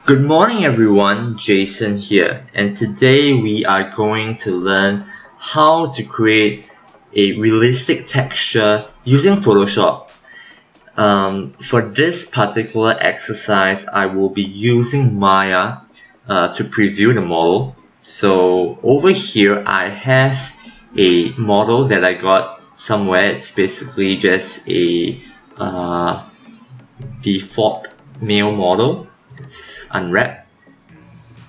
Good morning everyone, Jason here, and today we are going to learn how to create a realistic texture using Photoshop. For this particular exercise, I will be using Maya to preview the model. So over here I have a model that I got somewhere. It's basically just a default male model. It's unwrapped,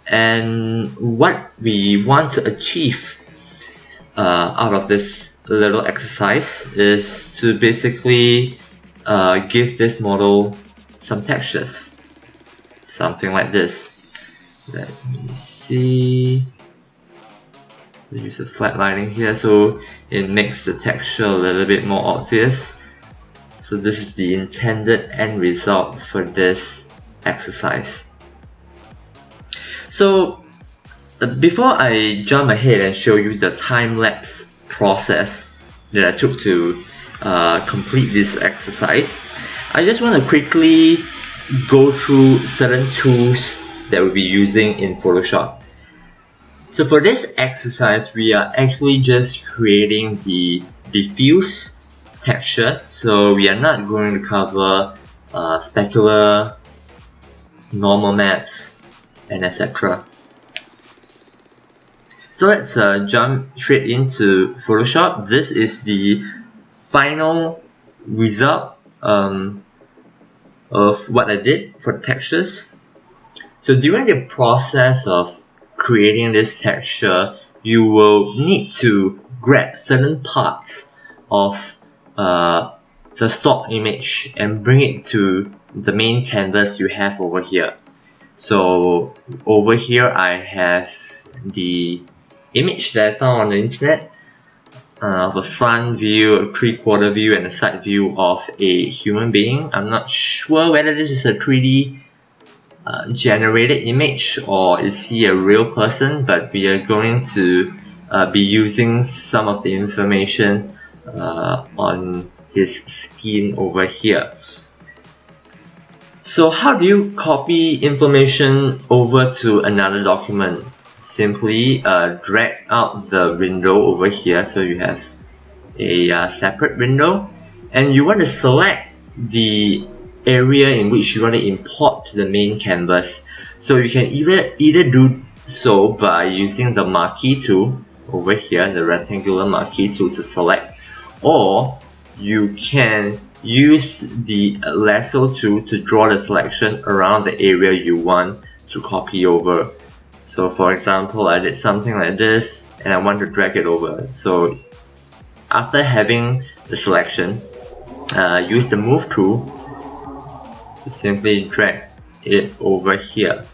and what we want to achieve out of this little exercise is to basically give this model some textures, something like this. Let me see. So use a flat lining here so it makes the texture a little bit more obvious. So this is the intended end result for this exercise. So before I jump ahead and show you the time-lapse process that I took to complete this exercise, I just want to quickly go through certain tools that we'll be using in Photoshop. So for this exercise, we are actually just creating the diffuse texture, so we are not going to cover specular, normal maps, and etc. So let's jump straight into Photoshop. This is the final result of what I did for textures. So during the process of creating this texture, you will need to grab certain parts of the stock image and bring it to the main canvas you have over here. So over here I have the image that I found on the internet of a front view, a 3/4 view, and a side view of a human being. I'm not sure whether this is a 3D generated image or is he a real person, but we are going to be using some of the information on his skin over here. So how do you copy information over to another document? Simply drag out the window over here, so you have a separate window, and you want to select the area in which you want to import to the main canvas. So you can either do so by using the marquee tool over here, the rectangular marquee tool, to select, or you can use the lasso tool to draw the selection around the area you want to copy over. So for example, I did something like this and I want to drag it over. So after having the selection, use the move tool to simply drag it over here.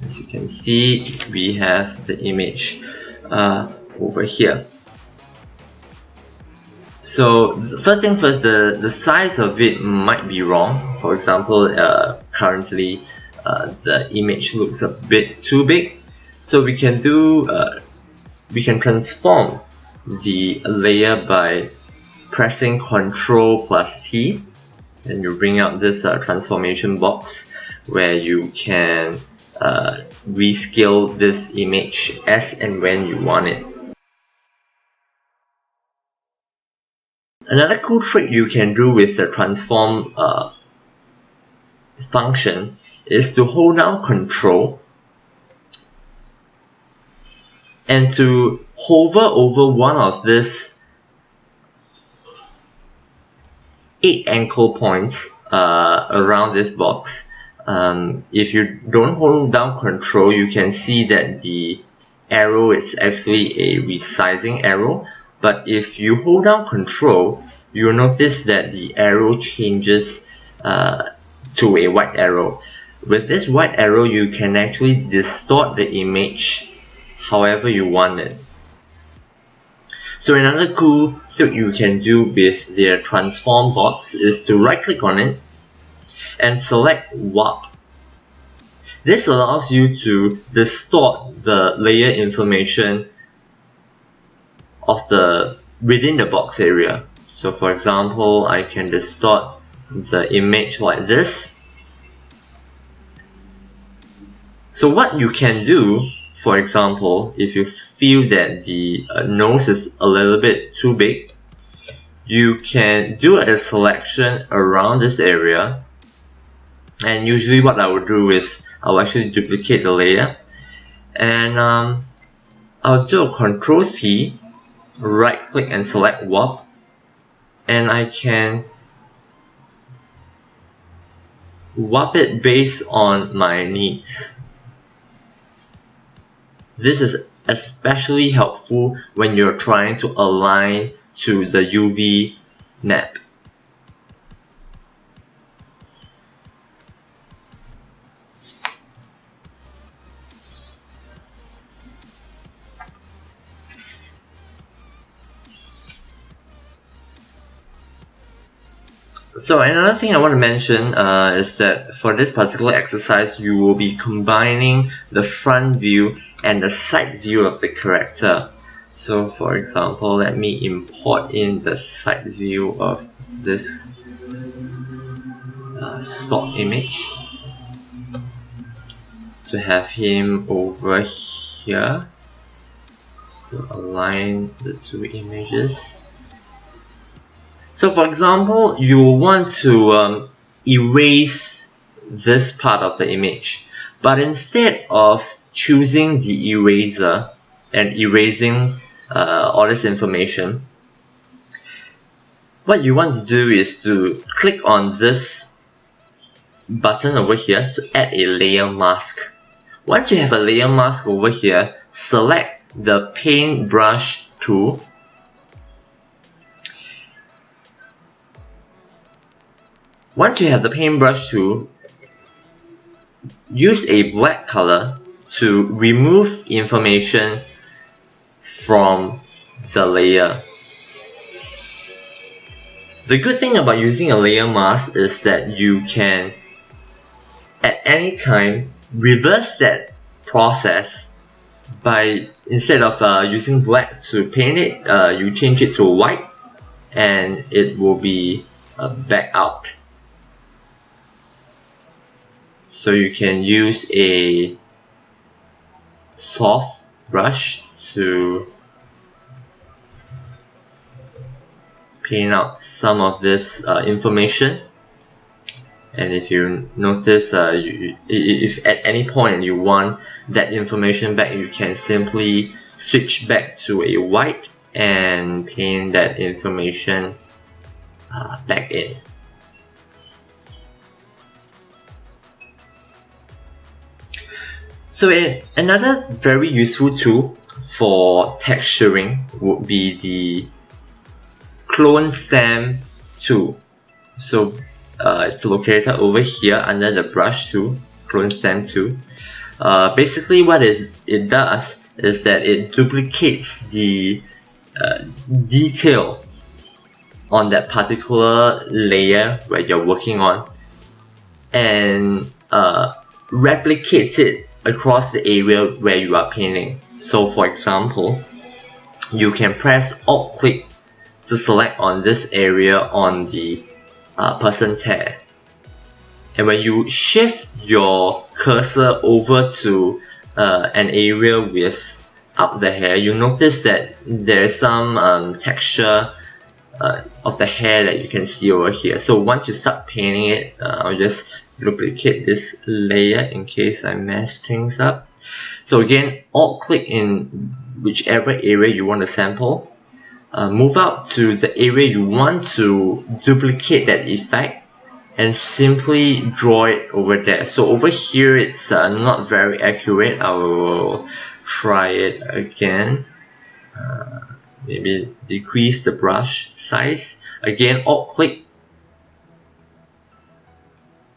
As you can see, we have the image over here. So first thing first, the size of it might be wrong. For example, currently the image looks a bit too big. So we can do we can transform the layer by pressing Ctrl plus T, and you bring out this transformation box where you can rescale this image as and when you want it. Another cool trick you can do with the transform function is to hold down Ctrl and to hover over one of these 8 anchor points around this box. If you don't hold down Ctrl, you can see that the arrow is actually a resizing arrow. But if you hold down Ctrl, you'll notice that the arrow changes to a white arrow. With this white arrow, you can actually distort the image however you want it. So another cool trick you can do with the transform box is to right click on it and select warp. This allows you to distort the layer information of within the box area. So for example, I can distort the image like this. So what you can do, for example, if you feel that the nose is a little bit too big, you can do a selection around this area, and usually what I would do is I'll actually duplicate the layer, and I'll do a Ctrl C, right click and select warp, and I can warp it based on my needs. This is especially helpful when you're trying to align to the UV nap. So another thing I want to mention is that for this particular exercise, you will be combining the front view and the side view of the character. So for example, let me import in the side view of this stock image to have him over here, just to align the two images. So for example, you want to erase this part of the image, but instead of choosing the eraser and erasing all this information, what you want to do is to click on this button over here to add a layer mask. Once you have a layer mask over here, select the paintbrush tool. Once you have the paintbrush tool, use a black color to remove information from the layer. The good thing about using a layer mask is that you can at any time reverse that process by, instead of using black to paint it, you change it to white and it will be back out. So you can use a soft brush to paint out some of this information, and if you notice, if at any point you want that information back, you can simply switch back to a white and paint that information back in. So another very useful tool for texturing would be the clone stamp tool. So it's located over here under the brush tool, clone stamp tool. Basically what it does is that it duplicates the detail on that particular layer where you're working on, and replicates it across the area where you are painting. So for example, you can press Alt click to select on this area on the person's hair, and when you shift your cursor over to an area without the hair, you notice that there is some texture of the hair that you can see over here. So once you start painting it, I'll just duplicate this layer in case I mess things up. So again, Alt click in whichever area you want to sample, move out to the area you want to duplicate that effect, and simply draw it over there. So over here it's not very accurate. I will try it again. Maybe decrease the brush size. Again, Alt click,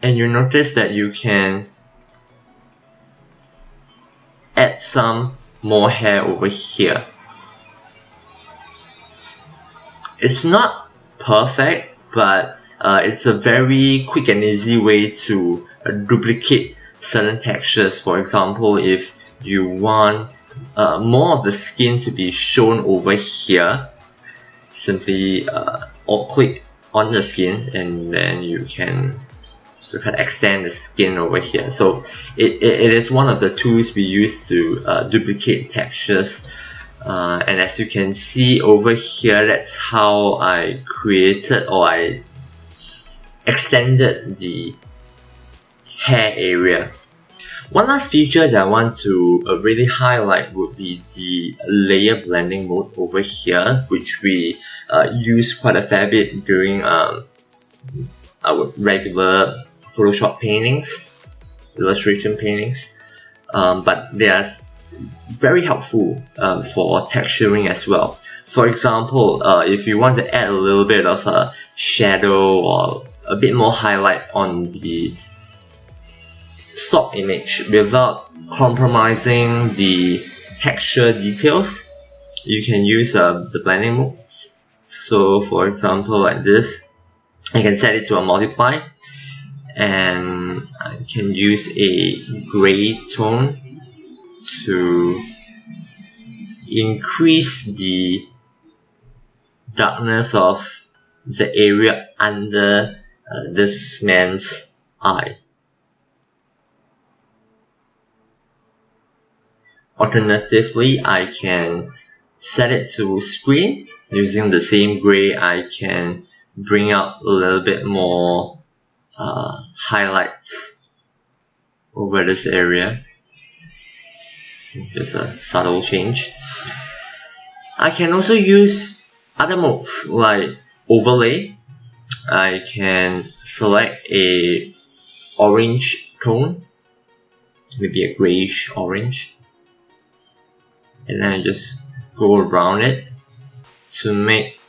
and you notice that you can add some more hair over here. It's not perfect, but it's a very quick and easy way to duplicate certain textures. For example, if you want more of the skin to be shown over here, simply Alt click on the skin, and then you can sort of extend the skin over here. So it is one of the tools we use to duplicate textures, and as you can see over here, that's how I created, or I extended the hair area. One last feature that I want to really highlight would be the layer blending mode over here, which we use quite a fair bit during our regular Photoshop paintings, illustration paintings, but they are very helpful for texturing as well. For example, if you want to add a little bit of a shadow or a bit more highlight on the stock image without compromising the texture details, you can use the blending modes. So for example, like this, I can set it to a multiply, and I can use a gray tone to increase the darkness of the area under this man's eye. Alternatively, I can set it to screen. Using the same gray, I can bring out a little bit more highlights over this area. Just a subtle change. I can also use other modes like overlay. I can select a orange tone, maybe a grayish orange, and then I just go around it to make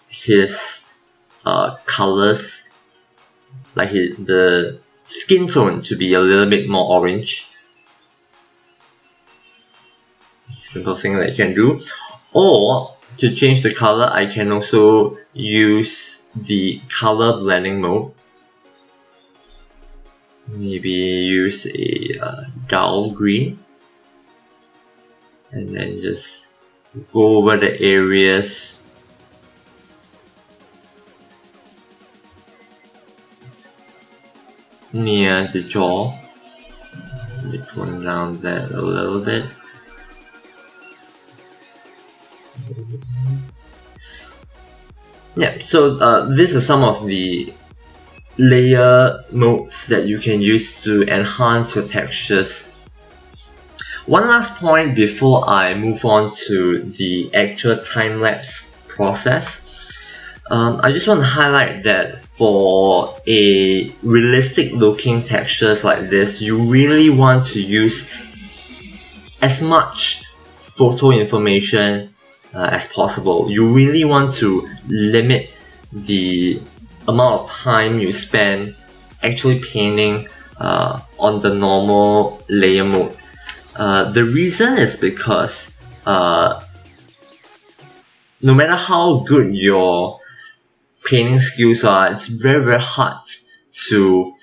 his colors, like the skin tone, to be a little bit more orange. Simple thing that you can do. Or to change the color, I can also use the color blending mode. Maybe use a dull green, and then just go over the areas near the jaw. Maybe tone down that a little bit. Yeah, so these are some of the layer modes that you can use to enhance your textures. One last point before I move on to the actual time-lapse process. I just want to highlight that for a realistic looking textures like this, you really want to use as much photo information as possible. You really want to limit the amount of time you spend actually painting on the normal layer mode. The reason is because no matter how good your painting skills are, it's very hard to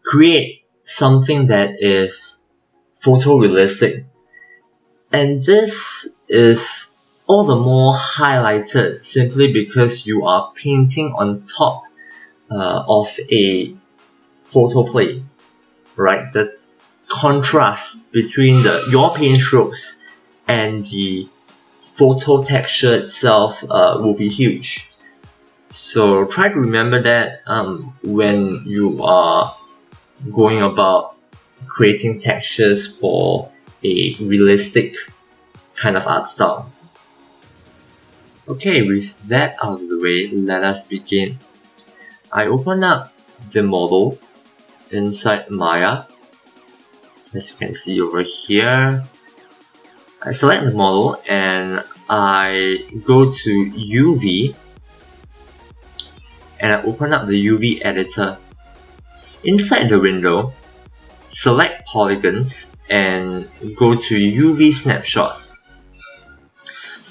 create something that is photorealistic. And this is all the more highlighted simply because you are painting on top of a photo plate, right? The contrast between your paint strokes and the photo texture itself will be huge. So try to remember that when you are going about creating textures for a realistic kind of art style. Okay, with that out of the way, let us begin. I open up the model inside Maya. As you can see over here, I select the model and I go to UV and I open up the UV editor. Inside the window, select polygons and go to UV snapshot.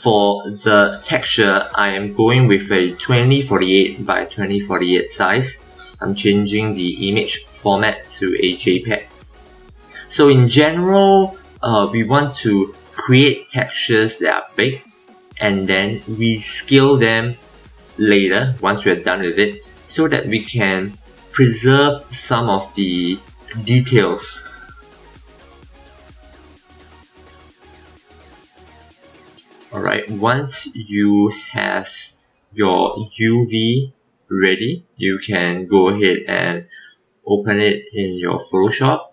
For the texture, I am going with a 2048 by 2048 size. I'm changing the image format to a JPEG. So in general, we want to create textures that are big and then rescale them later once we're done with it, so that we can preserve some of the details. Alright, once you have your UV ready, you can go ahead and open it in your Photoshop.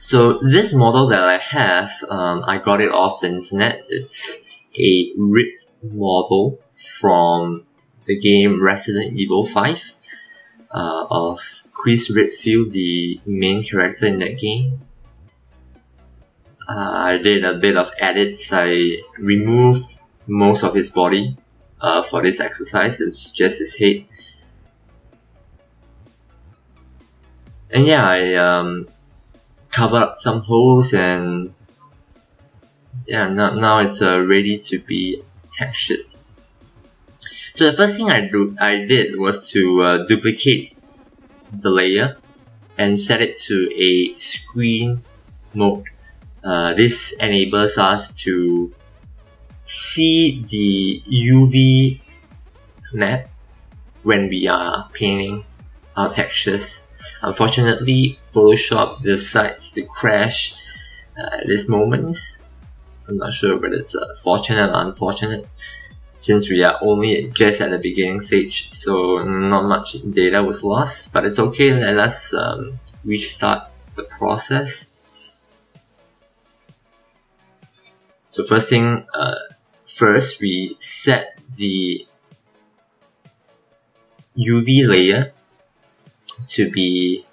So this model that I have, I got it off the internet. It's a ripped model from the game Resident Evil 5 of Chris Redfield, the main character in that game. I did a bit of edits. I removed most of his body for this exercise. It's just his head. And yeah, I covered up some holes, and yeah, now it's ready to be textured. So the first thing I did was to duplicate the layer and set it to a screen mode. This enables us to see the UV map when we are painting our textures. Unfortunately, Photoshop decides to crash at this moment. I'm not sure whether it's fortunate or unfortunate, since we are only just at the beginning stage, so not much data was lost, but it's okay. Let us restart the process. So first thing first, we set the UV layer to be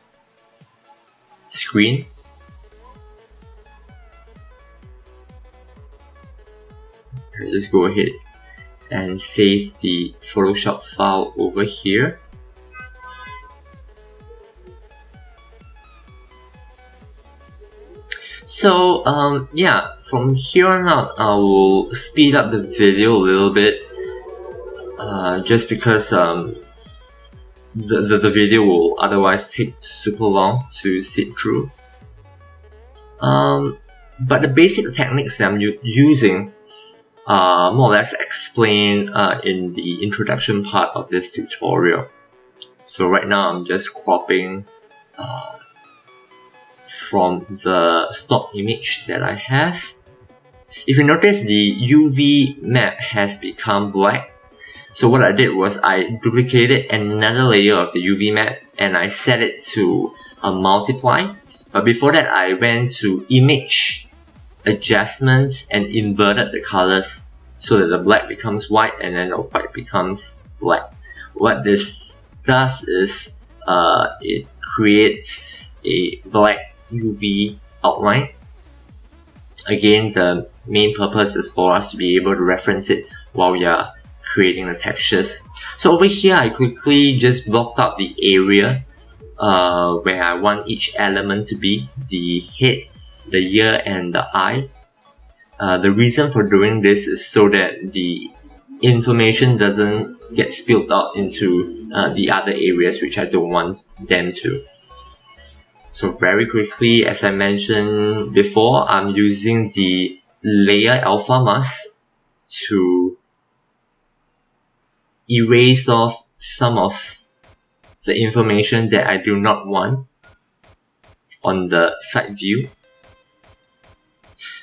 screen. I'll just go ahead and save the Photoshop file over here. So yeah, from here on out I will speed up the video a little bit, just because the video will otherwise take super long to sit through. But the basic techniques that I'm using are more or less explained in the introduction part of this tutorial. So right now I'm just cropping from the stock image that I have. If you notice, the UV map has become black. So what I did was I duplicated another layer of the UV map and I set it to multiply. But before that, I went to image adjustments and inverted the colors so that the black becomes white and then the white becomes black. What this does is it creates a black UV outline. Again, the main purpose is for us to be able to reference it while we are creating the textures. So over here, I quickly just blocked out the area where I want each element to be: the head, the ear, and the eye. The reason for doing this is so that the information doesn't get spilled out into the other areas which I don't want them to. So very quickly, as I mentioned before, I'm using the layer alpha mask to erase off some of the information that I do not want on the side view.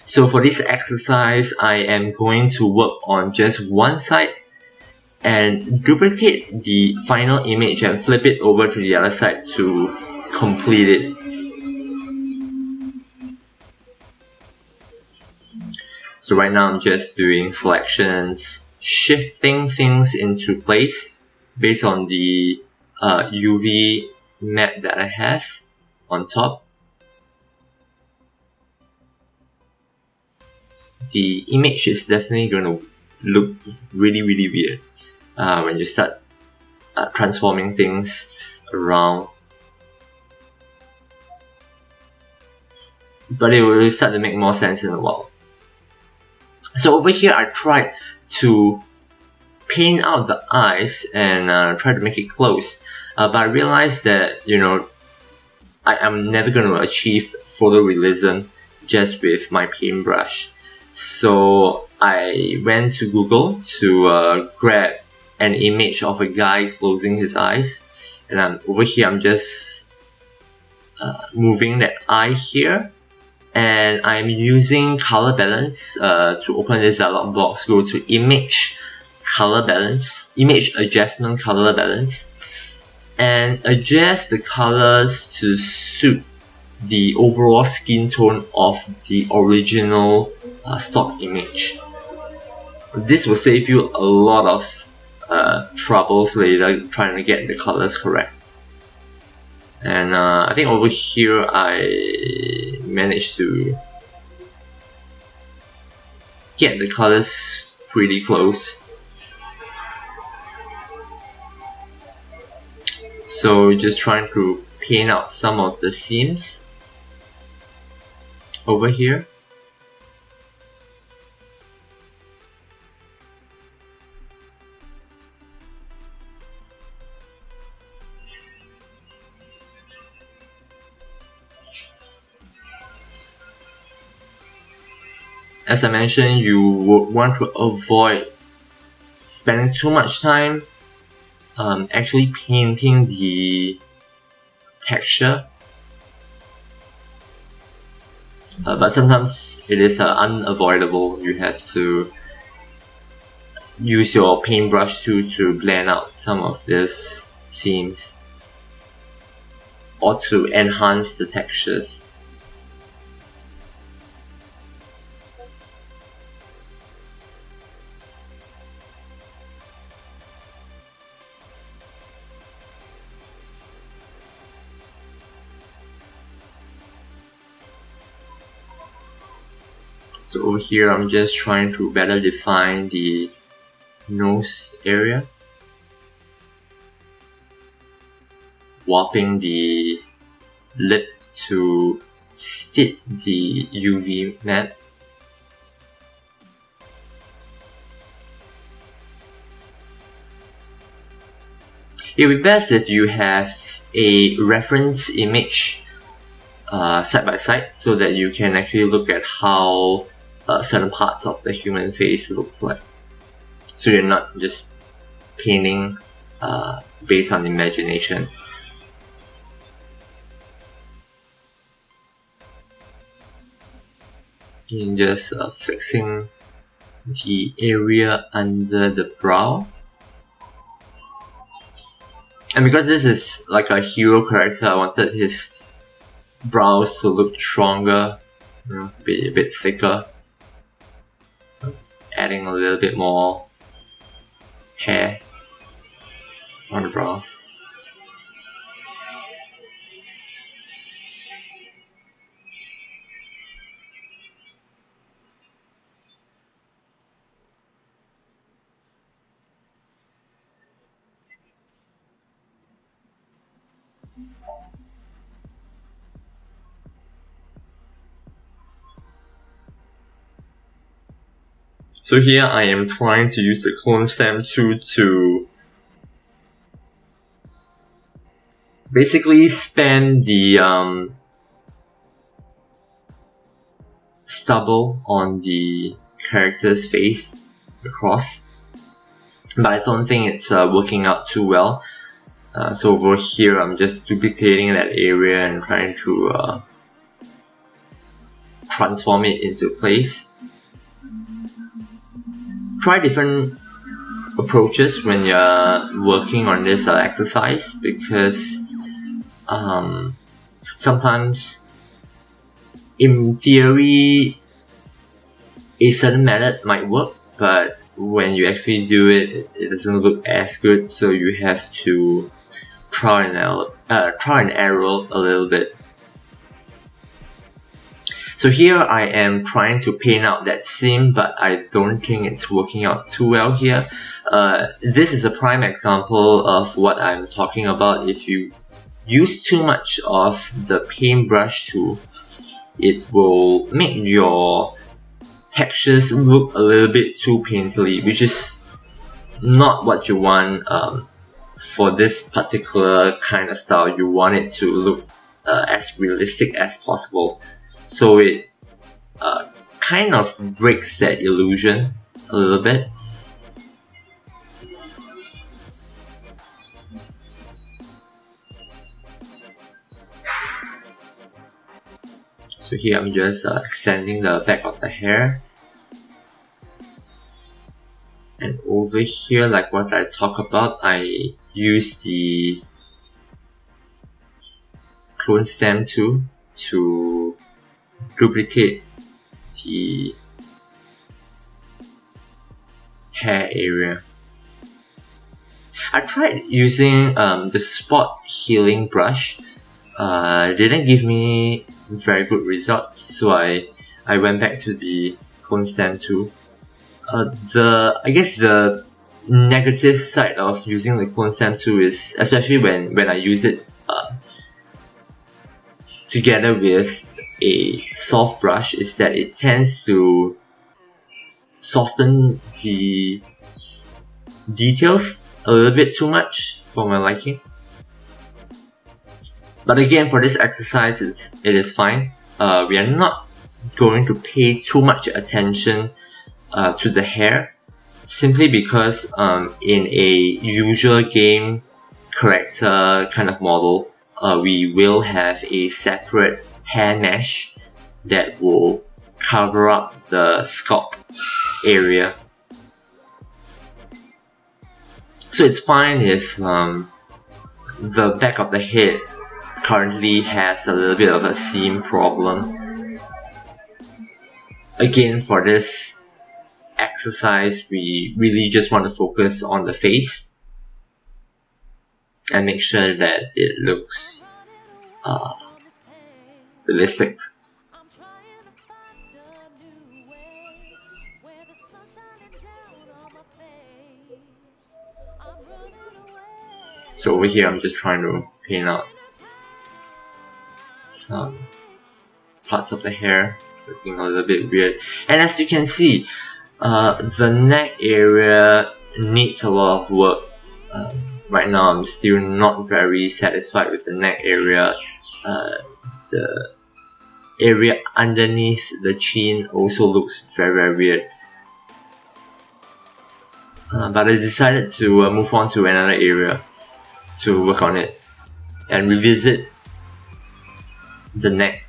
So for this exercise, I am going to work on just one side and duplicate the final image and flip it over to the other side to complete it. So right now I'm just doing selections, shifting things into place based on the UV map that I have on top. The image is definitely going to look really weird when you start transforming things around, but it will start to make more sense in a while. So over here I tried to paint out the eyes and try to make it close, but I realized that, you know, I am never going to achieve photorealism just with my paintbrush. So I went to Google to grab an image of a guy closing his eyes, and over here I'm just moving that eye here, and I'm using color balance to open this dialog box. Go to image color balance, image adjustment color balance, and adjust the colors to suit the overall skin tone of the original stock image. This will save you a lot of troubles later trying to get the colors correct. And I think over here I managed to get the colors pretty close. So just trying to paint out some of the seams over here. As I mentioned, you would want to avoid spending too much time actually painting the texture, but sometimes it is unavoidable. You have to use your paintbrush tool to blend out some of these seams or to enhance the textures. So over here I'm just trying to better define the nose area, warping the lip to fit the UV map. It would be best if you have a reference image side by side so that you can actually look at how certain parts of the human face looks like. So you're not just painting based on imagination. And just fixing the area under the brow. And because this is like a hero character, I wanted his brows to look stronger, to be a bit thicker. So adding a little bit more hair on the brows. So here I am trying to use the clone stamp tool to basically span the stubble on the character's face across, but I don't think it's working out too well. So over here I'm just duplicating that area and trying to transform it into place. Try different approaches when you're working on this exercise, because sometimes in theory a certain method might work, but when you actually do it, it doesn't look as good, so you have to try and error a little bit. So here I am trying to paint out that seam, but I don't think it's working out too well here. This is a prime example of what I'm talking about. If you use too much of the paintbrush tool, it will make your textures look a little bit too painterly, which is not what you want for this particular kind of style. You want it to look as realistic as possible. So it kind of breaks that illusion a little bit. So here I'm just extending the back of the hair. And over here, like what I talked about, I use the clone stem tool to duplicate the hair area. I tried using the spot healing brush. Didn't give me very good results, so I went back to the clone stem tool. I guess the negative side of using the clone stem tool is, especially when I use it together with a soft brush, is that it tends to soften the details a little bit too much for my liking. But again, for this exercise, it is fine. We are not going to pay too much attention to the hair, simply because in a usual game character kind of model, we will have a separate hair mesh that will cover up the scalp area. So it's fine if the back of the head currently has a little bit of a seam problem. Again, for this exercise, we really just want to focus on the face and make sure that it looks realistic. So over here I'm just trying to paint out some parts of the hair looking a little bit weird. And as you can see, the neck area needs a lot of work. Right now I'm still not very satisfied with the neck area. The area underneath the chin also looks very weird. But I decided to move on to another area to work on it and revisit the neck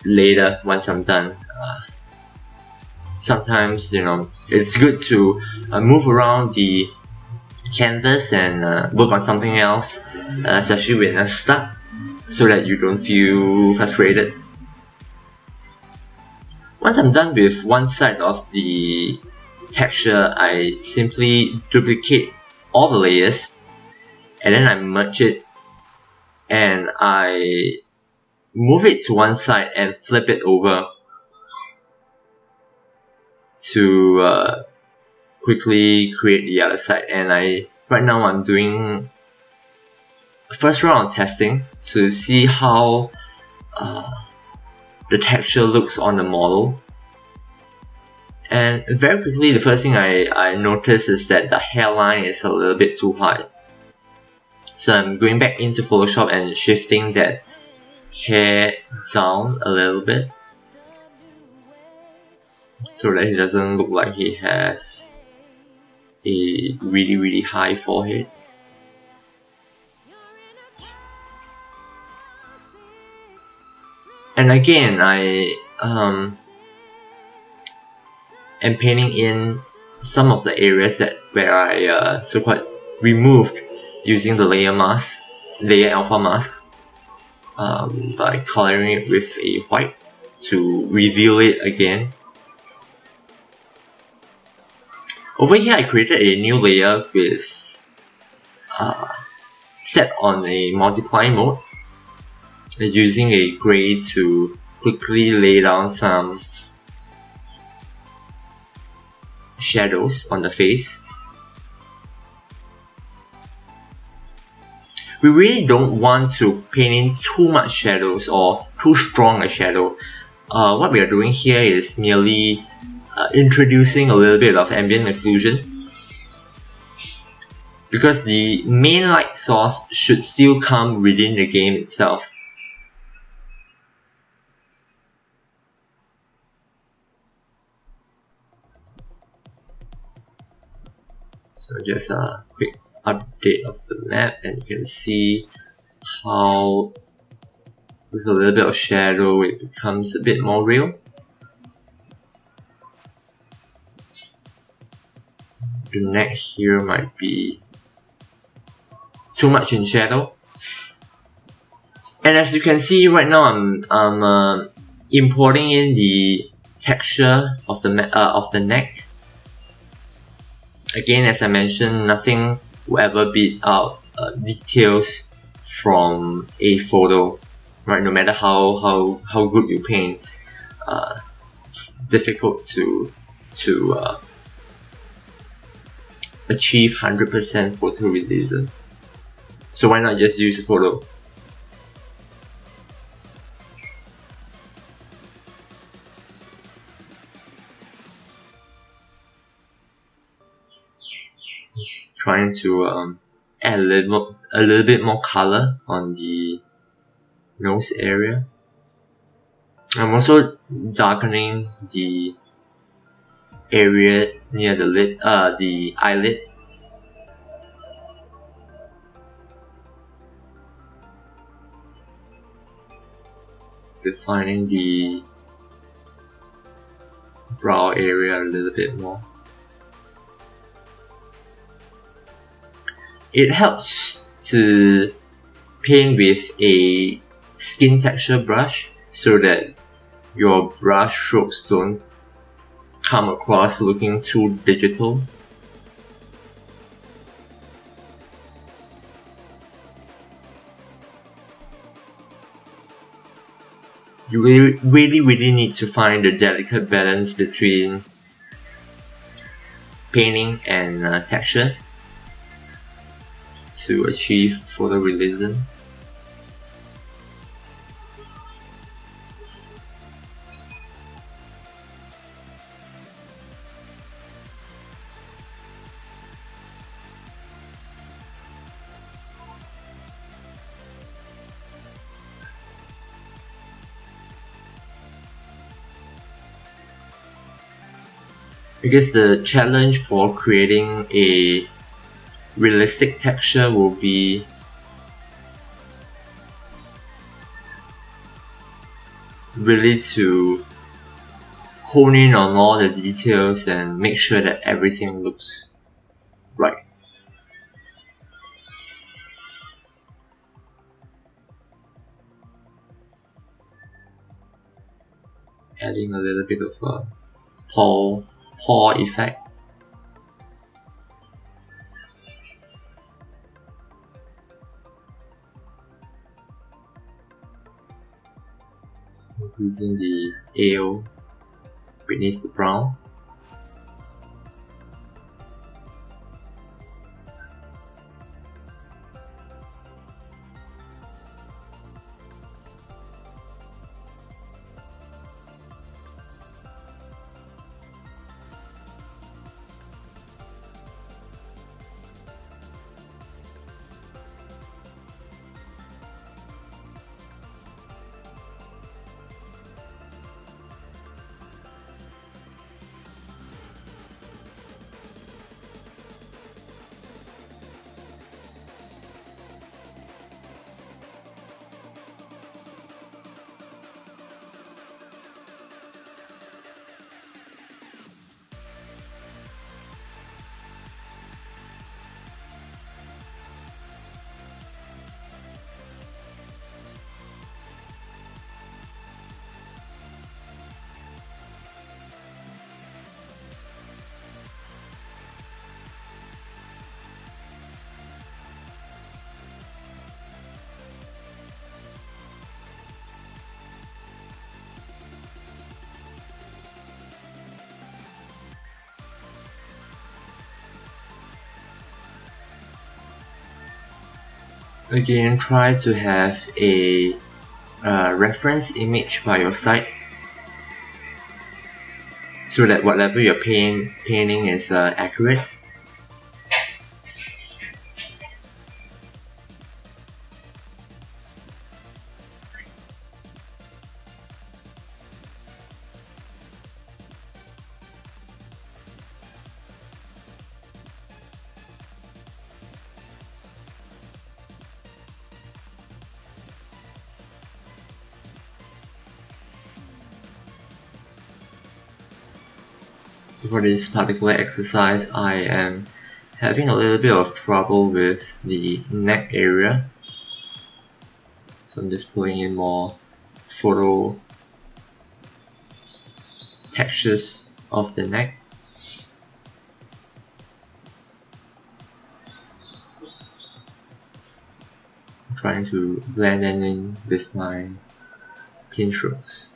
later once I'm done. Sometimes, you know, it's good to move around the canvas and work on something else, especially when I'm stuck, so that you don't feel frustrated. Once I'm done with one side of the texture, I simply duplicate all the layers and then I merge it and I move it to one side and flip it over to quickly create the other side. And right now I'm doing a first round of testing to see how the texture looks on the model. And very quickly, the first thing I noticed is that the hairline is a little bit too high. So I'm going back into Photoshop and shifting that hair down a little bit so that it doesn't look like he has a really high forehead. And again, I am painting in some of the areas where I so-called removed using the layer alpha mask by coloring it with a white to reveal it again. Over here I created a new layer with set on a multiply mode, using a gray to quickly lay down some shadows on the face. We really don't want to paint in too much shadows or too strong a shadow. What we are doing here is merely introducing a little bit of ambient occlusion, because the main light source should still come within the game itself. So just a quick update of the map, and you can see how with a little bit of shadow it becomes a bit more real. The neck here might be too much in shadow. And as you can see right now, I'm importing in the texture of the neck. Again, as I mentioned, nothing will ever beat out details from a photo, right? No matter how good you paint, it's difficult to achieve 100% photorealism. So why not just use a photo? Trying to add a little bit more color on the nose area. I'm also darkening the area near the eyelid. Defining the brow area a little bit more. It helps to paint with a skin texture brush so that your brush strokes don't come across looking too digital. You really need to find the delicate balance between painting and texture to achieve photorealism. I guess the challenge for creating a realistic texture will be really to hone in on all the details and make sure that everything looks right. Adding a little bit of a paw effect. Increasing the AO beneath the brown. Again, try to have a reference image by your side so that whatever you're painting is accurate. So for this particular exercise, I am having a little bit of trouble with the neck area. So I'm just pulling in more photo textures of the neck. I'm trying to blend them in with my paint strokes.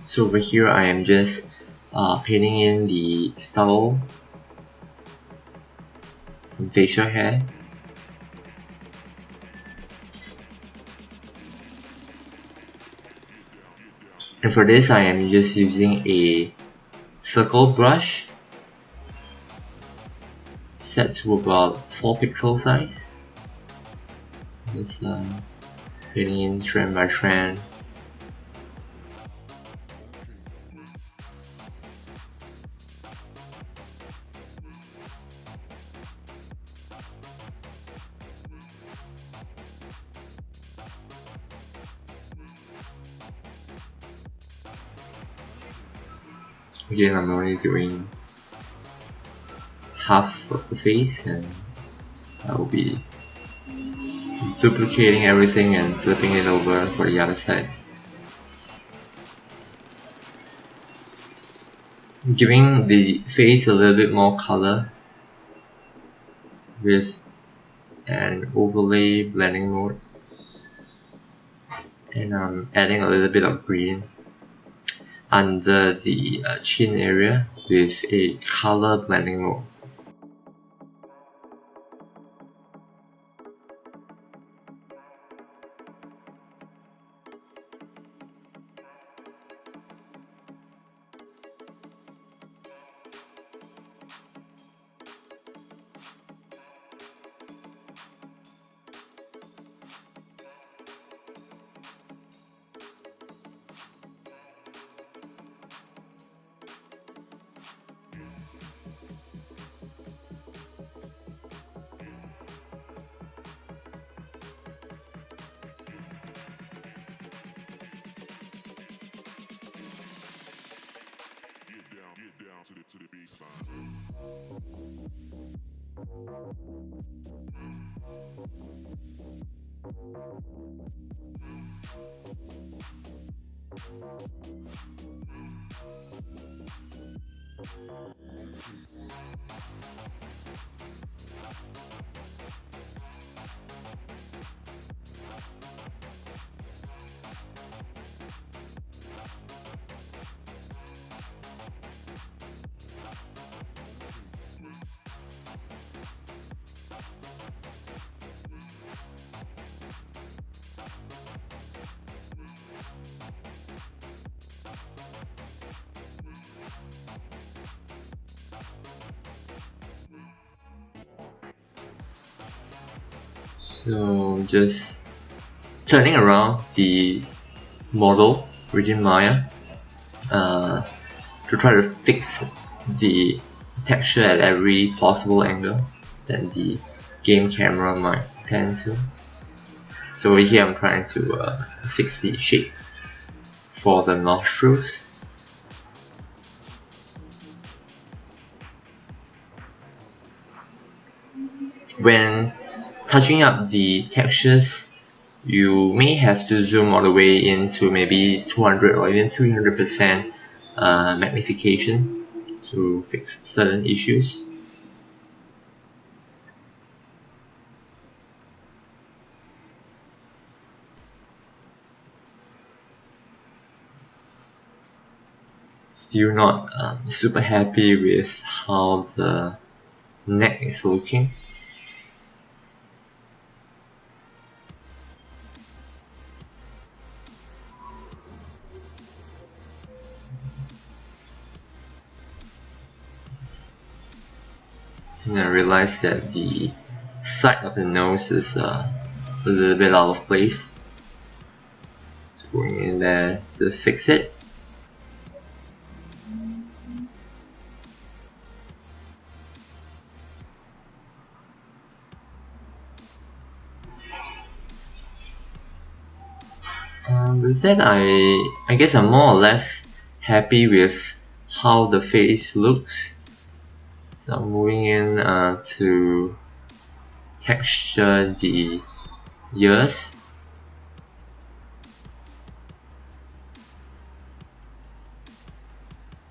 So over here I am just painting in the stubble, some facial hair. And for this I am just using a circle brush set to about 4 pixel size. Just painting in strand by strand. Again, I'm only doing half of the face, and I will be duplicating everything and flipping it over for the other side. Giving the face a little bit more color with an overlay blending mode, and I'm adding a little bit of green under the chin area with a color blending mode. To the baseline. So just turning around the model within Maya to try to fix the texture at every possible angle that the game camera might pan to. So over here I'm trying to fix the shape for the nostrils. When touching up the textures, you may have to zoom all the way into maybe 200 or even 300% magnification to fix certain issues. Still not super happy with how the neck is looking. And I realized that the side of the nose is a little bit out of place. So going in there to fix it. With that, I guess I'm more or less happy with how the face looks. So I'm moving in to texture the ears.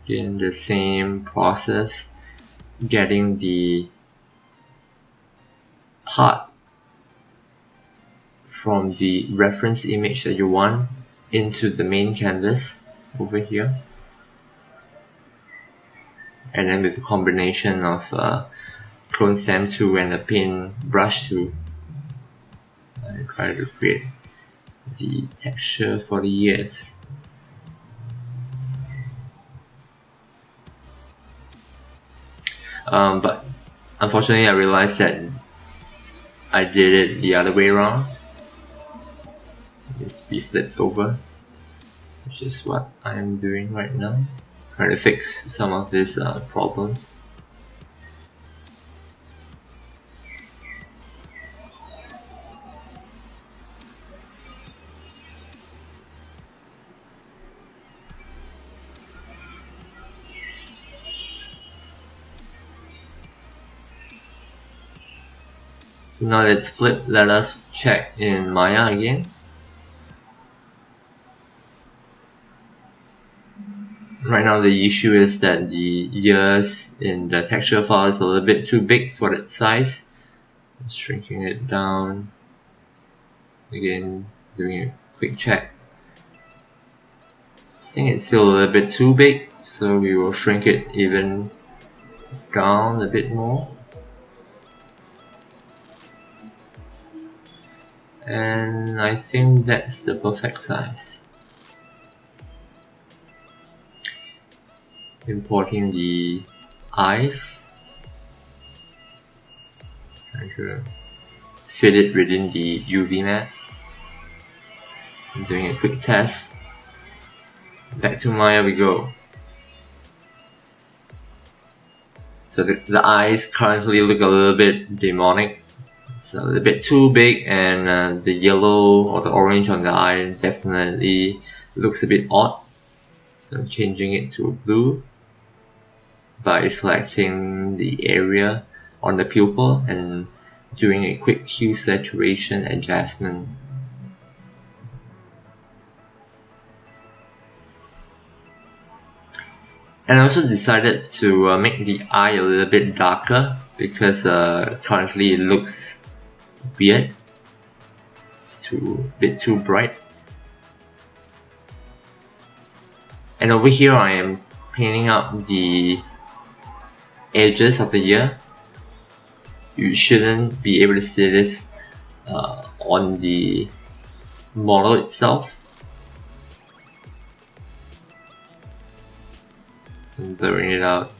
Again, the same process, getting the part from the reference image that you want into the main canvas over here, and then with a combination of clone stamp tool and a paint brush tool, I try to create the texture for the ears. But unfortunately I realized that I did it the other way around. Just be flipped over, which is what I'm doing right now, trying to fix some of these problems. So now let's flip, let us check in Maya again. Right now the issue is that the ears in the texture file is a little bit too big for its size. Shrinking it down. Again, doing a quick check. I think it's still a little bit too big, so we will shrink it even down a bit more. And I think that's the perfect size. Importing the eyes, trying to fit it within the UV map. I'm doing a quick test. Back to Maya we go. So the eyes currently look a little bit demonic. It's a little bit too big, and the yellow or the orange on the eye definitely looks a bit odd. So I'm changing it to blue by selecting the area on the pupil and doing a quick hue saturation adjustment. And I also decided to make the eye a little bit darker because currently it looks weird. It's a bit too bright. And over here I am painting up the edges of the ear. You shouldn't be able to see this on the model itself. So I'm blurring it out.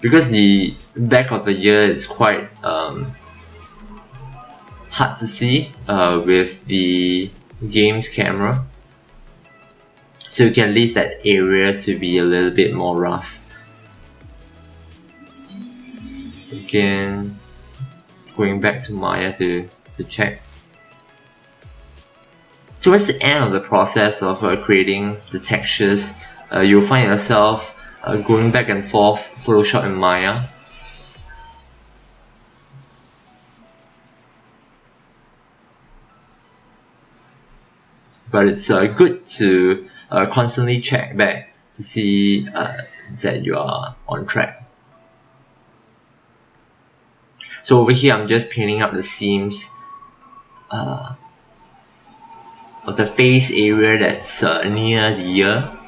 Because the back of the ear is quite hard to see with the game's camera, so you can leave that area to be a little bit more rough. Again, going back to Maya to check. Towards the end of the process of creating the textures, you'll find yourself going back and forth Photoshop and Maya. But it's good to constantly check back to see that you are on track. So over here I'm just painting up the seams of the face area that's near the ear.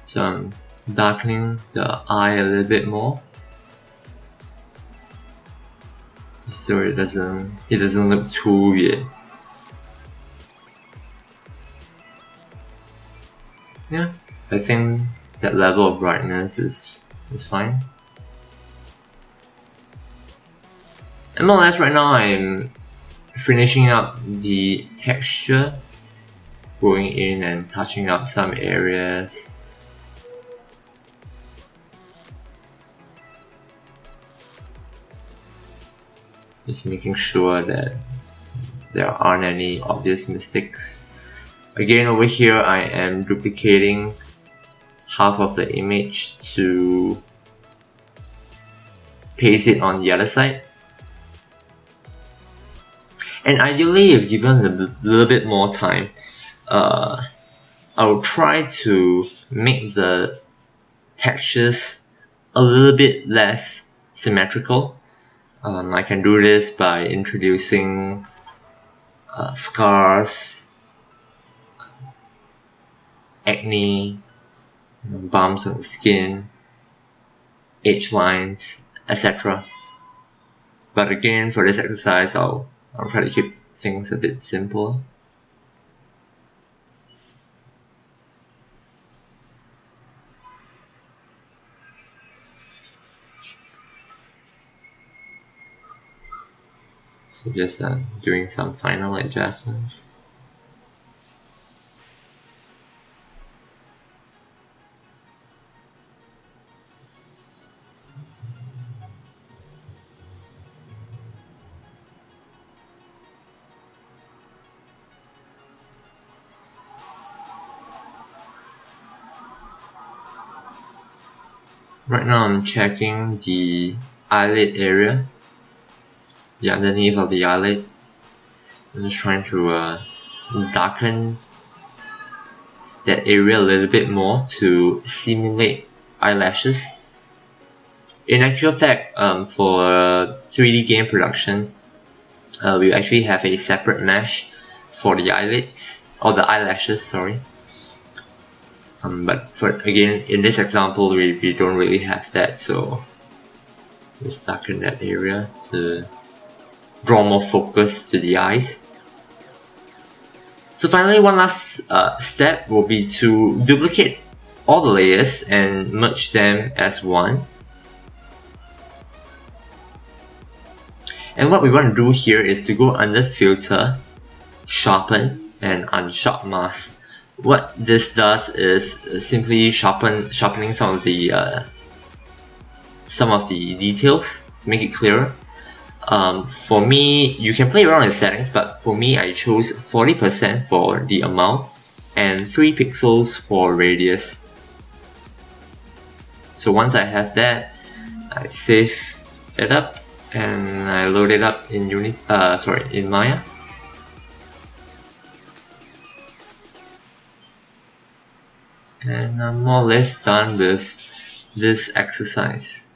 So I'm darkening the eye a little bit more, so it doesn't look too weird. Yeah, I think that level of brightness is fine. And more or less right now I'm finishing up the texture, going in and touching up some areas. Just making sure that there aren't any obvious mistakes. Again, over here I am duplicating half of the image to paste it on the other side. And ideally, if given a little bit more time, I will try to make the textures a little bit less symmetrical. I can do this by introducing scars, acne, bumps on the skin, edge lines, etc. But again, for this exercise, I'll try to keep things a bit simple. So just doing some final adjustments. Right now I'm checking the eyelid area, the underneath of the eyelid. I'm just trying to darken that area a little bit more to simulate eyelashes. In actual fact, for 3D game production, we actually have a separate mesh for the eyelids, or the eyelashes, sorry. But again, in this example, we don't really have that, so just darken that area to draw more focus to the eyes. So finally, one last step will be to duplicate all the layers and merge them as one. And what we want to do here is to go under Filter, Sharpen, and Unsharp Mask. What this does is simply sharpening some of the details to make it clearer. For me, you can play around with settings, but for me I chose 40% for the amount and 3 pixels for radius. So once I have that, I save it up and I load it up in in Maya. And I'm more or less done with this exercise.